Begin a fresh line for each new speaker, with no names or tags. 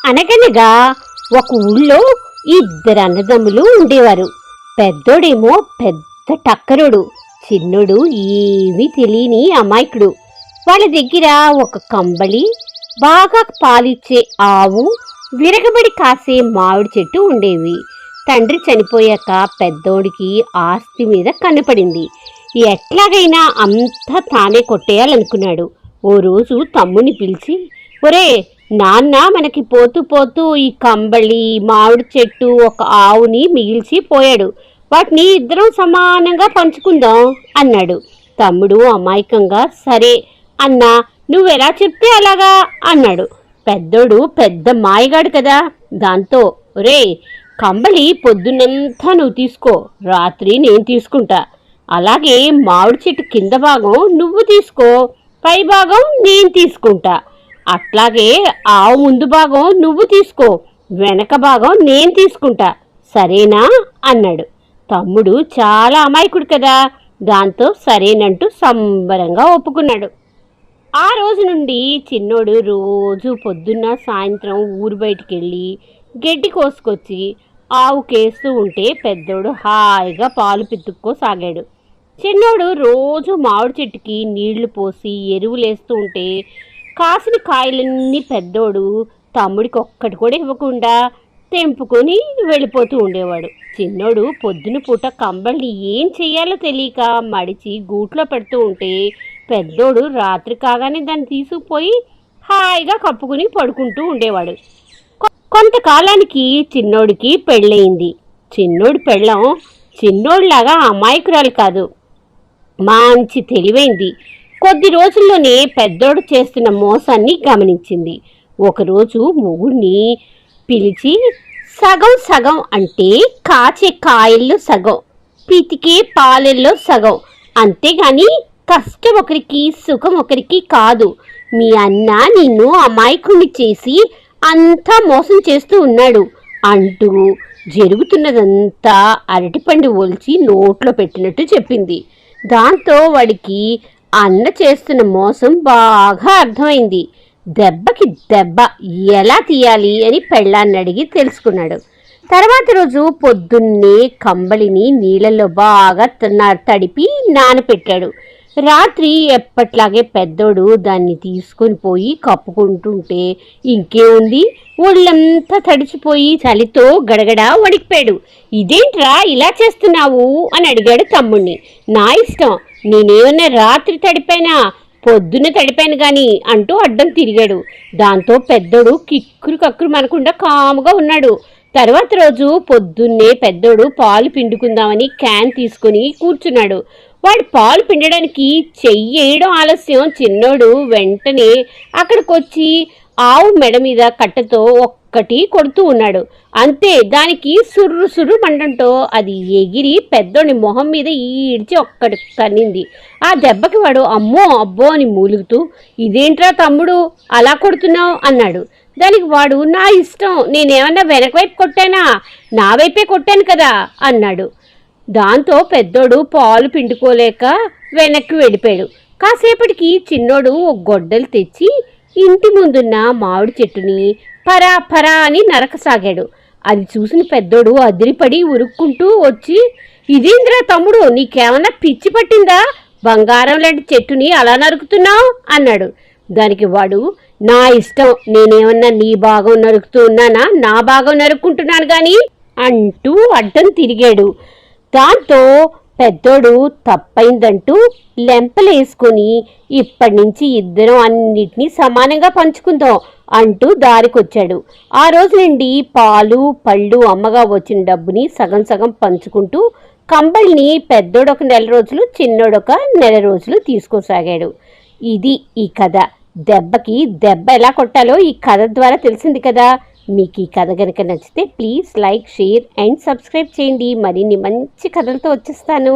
అనగనగా ఒక ఊళ్ళో ఇద్దరు అన్నదమ్ములు ఉండేవారు. పెద్దోడేమో పెద్ద టక్కరుడు, చిన్నోడు ఏమీ తెలియని అమాయకుడు. వాళ్ళ దగ్గర ఒక కంబళి, బాగా పాలిచ్చే ఆవు, విరగబడి కాసే మామిడి చెట్టు ఉండేవి. తండ్రి చనిపోయాక పెద్దోడికి ఆస్తి మీద కన్నుపడింది. ఎట్లాగైనా అంతా తానే కొట్టేయాలనుకున్నాడు. ఓ రోజు తమ్ముని పిలిచి, ఒరే నాన్న, మనకి పోతూ పోతూ ఈ కంబళి, మామిడి చెట్టు, ఒక ఆవుని మిగిల్చి పోయాడు. వాటిని ఇద్దరం సమానంగా పంచుకుందాం అన్నాడు. తమ్ముడు అమాయకంగా సరే అన్నా, నువ్వెలా చెప్తే అలాగా అన్నాడు. పెద్దోడు పెద్ద మాయగాడు కదా, దాంతో ఒరే కంబళి పొద్దున్నంతా నువ్వు తీసుకో, రాత్రి నేను తీసుకుంటా. అలాగే మామిడి చెట్టు కింద భాగం నువ్వు తీసుకో, పై భాగం నేను తీసుకుంటా. అట్లాగే ఆవు ముందు భాగం నువ్వు తీసుకో, వెనక భాగం నేను తీసుకుంటా, సరేనా అన్నాడు. తమ్ముడు చాలా అమాయకుడు కదా, దాంతో సరేనంటూ సంబరంగా ఒప్పుకున్నాడు. ఆ రోజు నుండి చిన్నోడు రోజు పొద్దున్న సాయంత్రం ఊరు బయటికెళ్ళి గడ్డి కోసుకొచ్చి ఆవుకేస్తూ ఉంటే పెద్దోడు హాయిగా పాలు పితుక్కోసాగాడు. చిన్నోడు రోజు మామిడి చెట్టుకి నీళ్లు పోసి ఎరువులేస్తూ ఉంటే కాసిన కాయలన్నీ పెద్దోడు తమ్ముడికి ఒక్కటి కూడా ఇవ్వకుండా తెంపుకొని వెళ్ళిపోతూ ఉండేవాడు. చిన్నోడు పొద్దున పూట కంబళిని ఏం చెయ్యాలో తెలియక మడిచి గూట్లో పెడుతూ ఉంటే పెద్దోడు రాత్రి కాగానే దాన్ని తీసుకుపోయి హాయిగా కప్పుకుని పడుకుంటూ ఉండేవాడు. కొంతకాలానికి చిన్నోడికి పెళ్ళయింది. చిన్నోడి పెళ్ళం చిన్నోడిలాగా అమాయకురాలు కాదు, మంచి తెలివైంది. కొద్ది రోజుల్లోనే పెద్దోడు చేస్తున్న మోసాన్ని గమనించింది. ఒకరోజు మొగుడిని పిలిచి, సగం సగం అంటే కాచే కాయల్లో సగం, పితికే పాలల్లో సగం, అంతేగాని కష్టం ఒకరికి సుఖం ఒకరికి కాదు. మీ అన్న నిన్ను అమాయకుణ్ణి చేసి అంతా మోసం చేస్తూ ఉన్నాడు అంటూ జరుగుతున్నదంతా అరటిపండు ఒలిచి నోట్లో పెట్టినట్టు చెప్పింది. దాంతో వాడికి అన్న చేస్తున్న మోసం బాగా అర్థమైంది. దెబ్బకి దెబ్బ ఎలా తీయాలి అని పెళ్ళాన్ని అడిగి తెలుసుకున్నాడు. తర్వాత రోజు పొద్దున్నే కంబళిని నీళ్ళల్లో బాగా తడిపి నానపెట్టాడు. రాత్రి ఎప్పట్లాగే పెద్దోడు దాన్ని తీసుకొని పోయి కప్పుకుంటుంటే ఇంకేముంది, ఒళ్ళంతా తడిచిపోయి చలితో గడగడ వణికిపోయాడు. ఇదేంట్రా ఇలా చేస్తున్నావు అని అడిగాడు తమ్ముణ్ణి. నా ఇష్టం, నేనేమన్నా రాత్రి తడిపానా, పొద్దున్న తడిపాను గాని అంటూ అడ్డం తిరిగాడు. దాంతో పెద్దోడు కిక్కురు కక్కురు మనకుండా కాముగా ఉన్నాడు. తర్వాత రోజు పొద్దున్నే పెద్దోడు పాలు పిండుకుందామని క్యాన్ తీసుకుని కూర్చున్నాడు. వాడు పాలు పిండడానికి చెయ్యేయడం ఆలస్యం. చిన్నోడు వెంటనే అక్కడికొచ్చి ఆవు మెడ మీద కట్టతో ఒక్కటి కొడుతూ ఉన్నాడు. అంతే, దానికి సుర్రు సుర్రు మండంతో అది ఎగిరి పెద్దోడి మొహం మీద ఈడ్చి ఒక్కటి తన్నింది. ఆ దెబ్బకి వాడు అమ్మో అబ్బో అని మూలుగుతూ, ఇదేంట్రా తమ్ముడు అలా కొడుతున్నావు అన్నాడు. దానికి వాడు, నా ఇష్టం, నేనేమన్నా వెనక వైపు కొట్టానా, నా వైపే కొట్టాను కదా అన్నాడు. దాంతో పెద్దోడు పాలు పిండుకోలేక వెనక్కి వెళ్ళిపోయాడు. కాసేపటికి చిన్నోడు ఒక గొడ్డలు తెచ్చి ఇంటి ముందున్న మామిడి చెట్టుని పరా పరా అని నరకసాగాడు. అది చూసిన పెద్దోడు అదిరిపడి ఉరుక్కుంటూ వచ్చి, ఇదేంద్రా తమ్ముడు, నీకేమన్నా పిచ్చి పట్టిందా, బంగారం లాంటి చెట్టుని అలా నరుకుతున్నావు అన్నాడు. దానికి వాడు, నా ఇష్టం, నేనేమన్నా నీ భాగం నరుకుతూ ఉన్నానా, నా భాగం నరుక్కుంటున్నాను కానీ అంటూ అడ్డం తిరిగాడు. దాంతో పెద్దోడు తప్పైందంటూ లెంపలేసుకొని, ఇప్పటి నుంచి ఇద్దరం అన్నిటినీ సమానంగా పంచుకుందాం అంటూ దారికొచ్చాడు. ఆ రోజు నుండి పాలు పళ్ళు అమ్మగా వచ్చిన డబ్బుని సగం సగం పంచుకుంటూ కంబళిని పెద్దోడొక నెల రోజులు, చిన్నోడొక నెల రోజులు తీసుకోసాగాడు. ఇది ఈ కథ. దెబ్బకి దెబ్బ ఎలా కొట్టాలో ఈ కథ ద్వారా తెలిసింది కదా. మీకు ఈ కథ కనుక నచ్చితే please like, share and subscribe చేయండి. మరిన్ని మంచి కథలతో వచ్చేస్తాను.